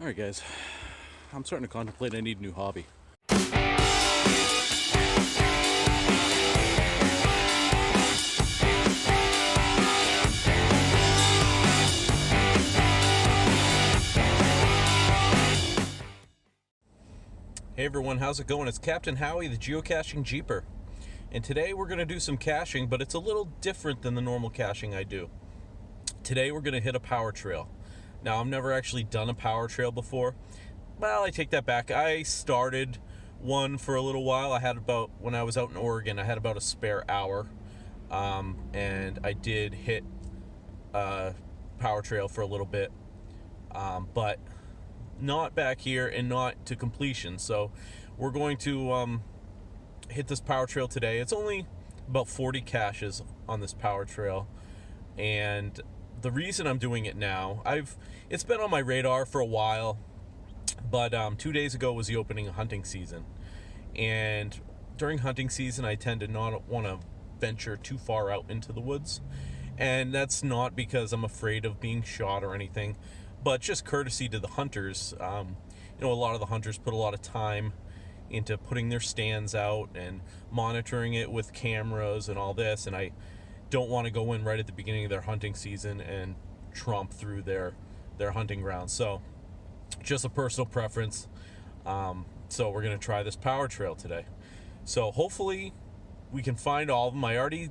Alright guys, I'm starting to contemplate I need a new hobby. Hey everyone, how's it going? It's Captain Howie, the Geocaching Jeeper. And today we're going to do some caching, but it's a little different than the normal caching I do. Today we're going to hit a power trail. Now, I've never actually done a power trail before. Well, I take that back. I started one for a little while. When I was out in Oregon, I had about a spare hour. And I did hit a power trail for a little bit. But not back here and not to completion. So we're going to hit this power trail today. It's only about 40 caches on this power trail. And the reason I'm doing it now, it's been on my radar for a while, but 2 days ago was the opening of hunting season. And during hunting season, I tend to not want to venture too far out into the woods. And that's not because I'm afraid of being shot or anything, but just courtesy to the hunters. A lot of the hunters put a lot of time into putting their stands out and monitoring it with cameras and all this, and I don't want to go in right at the beginning of their hunting season and tromp through their hunting grounds. So just a personal preference. So we're going to try this power trail today. So hopefully we can find all of them. I already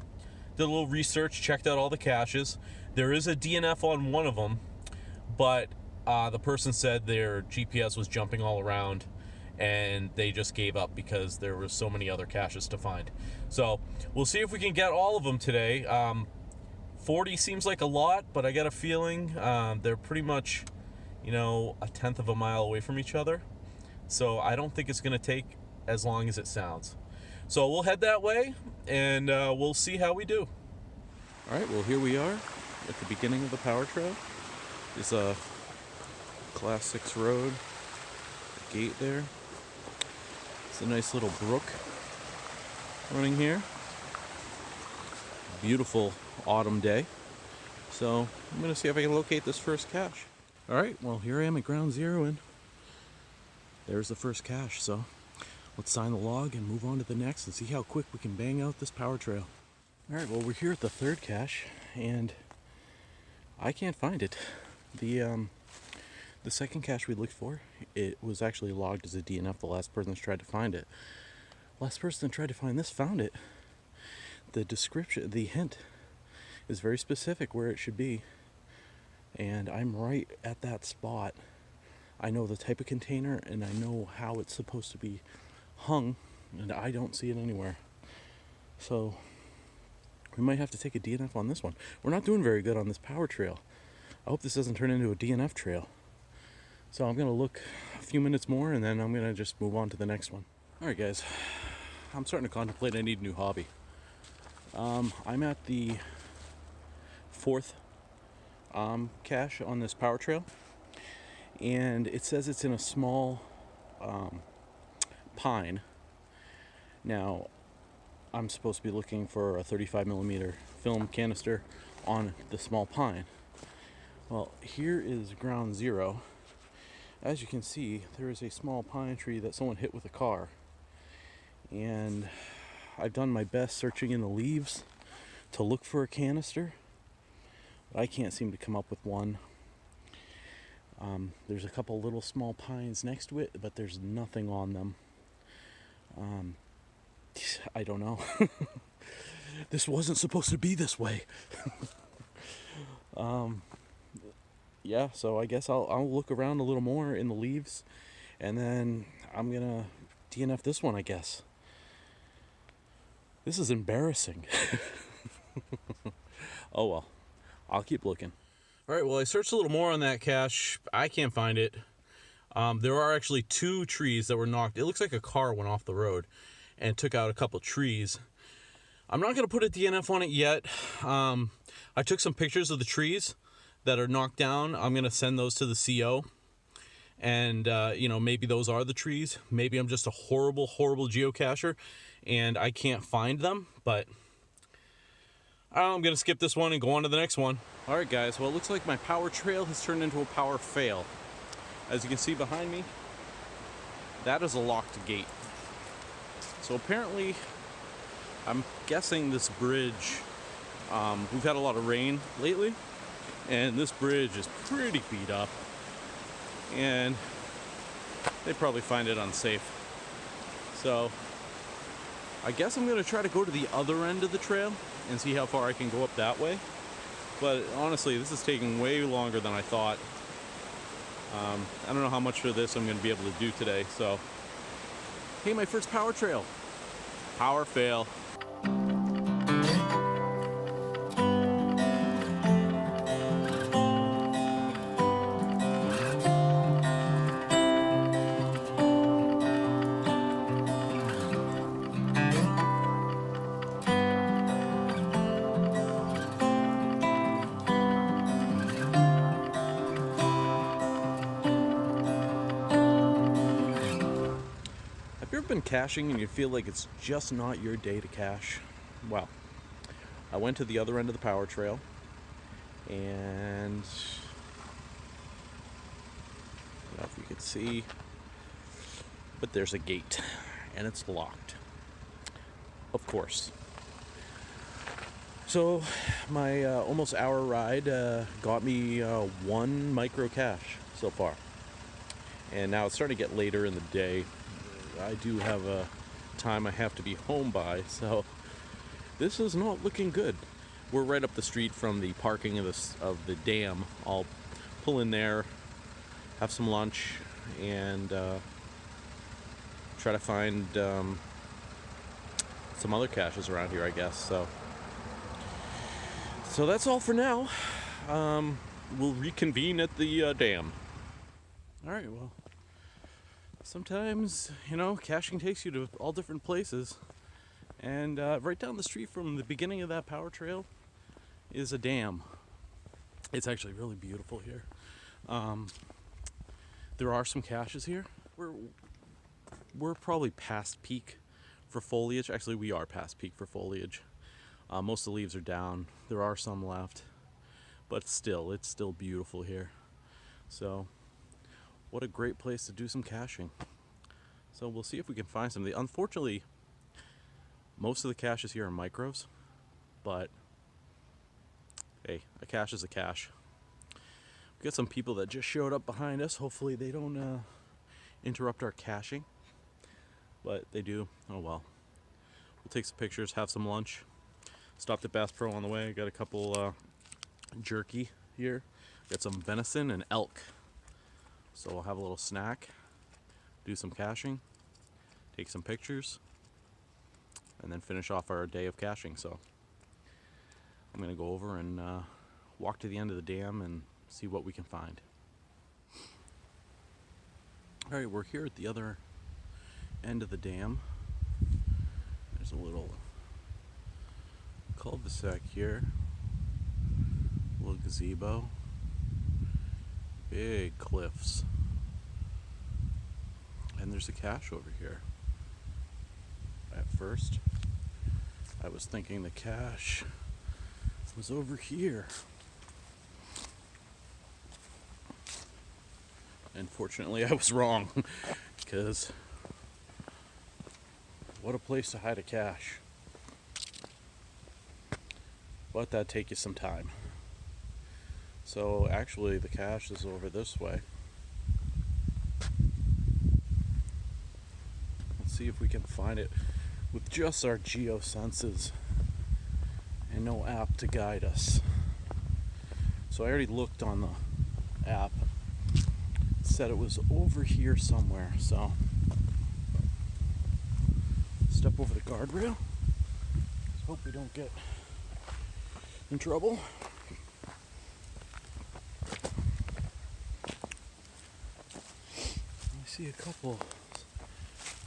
did a little research, checked out all the caches. There is a DNF on one of them, but the person said their GPS was jumping all around and they just gave up because there were so many other caches to find. So we'll see if we can get all of them today. 40 seems like a lot, but I got a feeling they're pretty much, a tenth of a mile away from each other. So I don't think it's going to take as long as it sounds. So we'll head that way and we'll see how we do. All right, well, here we are at the beginning of the power trail. There's a Class 6 road, gate there. It's a nice little brook running here. Beautiful autumn day. So I'm going to see if I can locate this first cache. All right, well, here I am at ground zero, and there's the first cache. So let's sign the log and move on to the next and see how quick we can bang out this power trail. All right, well, we're here at the third cache, and I can't find it. The second cache we looked for, it was actually logged as a DNF. The last person that tried to find it. Last person that tried to find this found it. The description, the hint, is very specific where it should be. And I'm right at that spot. I know the type of container and I know how it's supposed to be hung, and I don't see it anywhere. So we might have to take a DNF on this one. We're not doing very good on this power trail. I hope this doesn't turn into a DNF trail. So I'm going to look a few minutes more and then I'm going to just move on to the next one. Alright guys, I'm starting to contemplate I need a new hobby. I'm at the fourth cache on this power trail, and it says it's in a small pine. Now, I'm supposed to be looking for a 35mm film canister on the small pine. Well, here is ground zero. As you can see, there is a small pine tree that someone hit with a car. And I've done my best searching in the leaves to look for a canister, but I can't seem to come up with one. There's a couple little small pines next to it, but there's nothing on them. I don't know. This wasn't supposed to be this way. Yeah, so I guess I'll look around a little more in the leaves, and then I'm gonna DNF this one, I guess. This is embarrassing. Oh well, I'll keep looking. All right, well, I searched a little more on that cache. I can't find it. There are actually two trees that were knocked. It looks like a car went off the road and took out a couple trees. I'm not gonna put a DNF on it yet. I took some pictures of the trees that are knocked down. I'm going to send those to the CO. And, maybe those are the trees. Maybe I'm just a horrible, horrible geocacher and I can't find them. But I'm going to skip this one and go on to the next one. All right, guys. Well, it looks like my power trail has turned into a power fail. As you can see behind me, that is a locked gate. So apparently, I'm guessing this bridge, we've had a lot of rain lately, and this bridge is pretty beat up, and they probably find it unsafe. So I guess I'm gonna try to go to the other end of the trail and see how far I can go up that way. But honestly, this is taking way longer than I thought. I don't know how much of this I'm gonna be able to do today, so. Hey, my first power trail. Power fail. Have you ever been caching and you feel like it's just not your day to cache? Well, I went to the other end of the power trail, and I don't know if you can see, but there's a gate and it's locked, of course. So my almost hour ride got me one micro cache so far, and now it's starting to get later in the day. I do have a time I have to be home by, so this is not looking good. We're right up the street from the parking of the dam. I'll pull in there, have some lunch, and try to find some other caches around here, I guess. So that's all for now. We'll reconvene at the dam. All right, well. Sometimes, you know, caching takes you to all different places, and right down the street from the beginning of that power trail is a dam. It's actually really beautiful here. There are some caches here. We're probably past peak for foliage. Actually, we are past peak for foliage. Most of the leaves are down. There are some left, but still, it's still beautiful here. So what a great place to do some caching. So we'll see if we can find some. Unfortunately, most of the caches here are micros, but hey, a cache is a cache. We got some people that just showed up behind us. Hopefully they don't interrupt our caching, but they do. Oh well. We'll take some pictures, have some lunch. Stopped at Bass Pro on the way. Got a couple jerky here. Got some venison and elk. So we'll have a little snack, do some caching, take some pictures, and then finish off our day of caching. So I'm going to go over and walk to the end of the dam and see what we can find. All right, we're here at the other end of the dam. There's a little cul-de-sac here, a little gazebo. Big cliffs. And there's a cache over here. At first, I was thinking the cache was over here. Unfortunately, I was wrong, because what a place to hide a cache. But that'd take you some time. So actually the cache is over this way. Let's see if we can find it with just our geo senses and no app to guide us. So I already looked on the app. It said it was over here somewhere, so step over the guardrail. Let's hope we don't get in trouble. I see a couple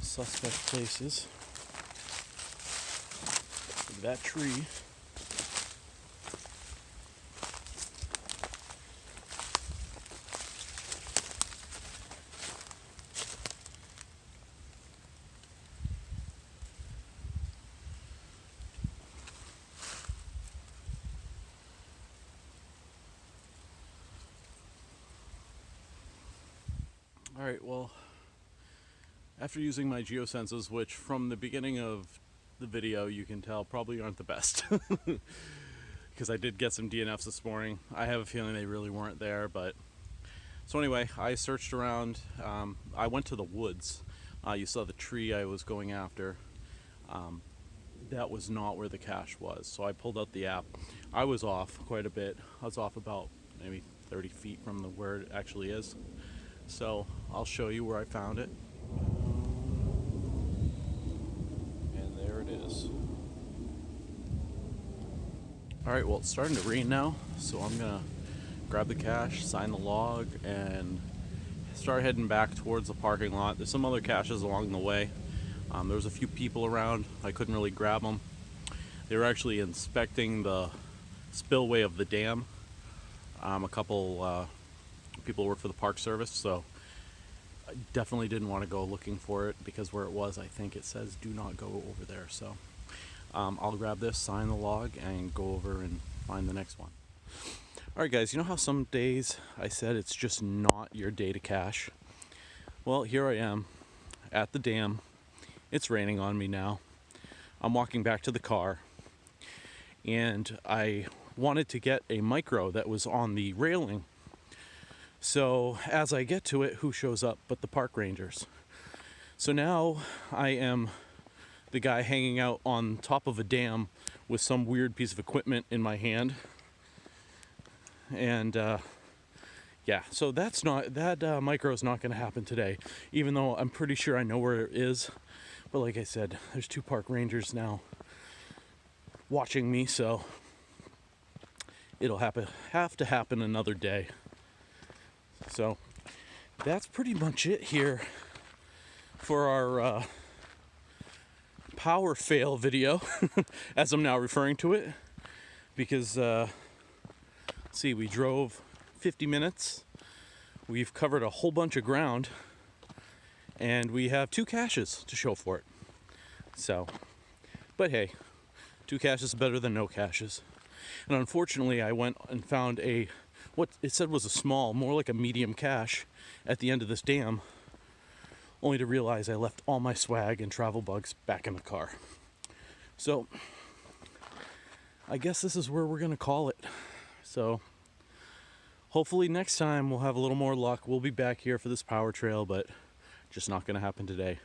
suspect places. That tree. Alright, well, after using my geosenses, which from the beginning of the video you can tell probably aren't the best, because I did get some DNFs this morning. I have a feeling they really weren't there, but... So anyway, I searched around. I went to the woods. You saw the tree I was going after. That was not where the cache was, so I pulled out the app. I was off quite a bit. I was off about maybe 30 feet from where it actually is. So I'll show you where I found it. And there it is. Alright, well, it's starting to rain now, so I'm gonna grab the cache, sign the log, and start heading back towards the parking lot. There's some other caches along the way. There was a few people around. I couldn't really grab them. They were actually inspecting the spillway of the dam. A couple people work for the Park Service, so I definitely didn't want to go looking for it, because where it was, I think it says do not go over there. So I'll grab this, sign the log, and go over and find the next one. Alright guys, you know how some days I said it's just not your day to cache? Well, here I am at the dam. It's raining on me now. I'm walking back to the car, and I wanted to get a micro that was on the railing. So as I get to it, who shows up but the park rangers? So now I am the guy hanging out on top of a dam with some weird piece of equipment in my hand. And yeah, so that micro is not going to happen today, even though I'm pretty sure I know where it is. But like I said, there's 2 park rangers now watching me, so it'll have to happen another day. So that's pretty much it here for our power fail video, as I'm now referring to it, because see, we drove 50 minutes, we've covered a whole bunch of ground, and we have 2 caches to show for it. So, but hey, 2 caches is better than no caches. And unfortunately, I went and found what it said was a small, more like a medium cache at the end of this dam, only to realize I left all my swag and travel bugs back in the car. So, I guess this is where we're gonna call it. So, hopefully next time we'll have a little more luck. We'll be back here for this power trail, but just not gonna happen today.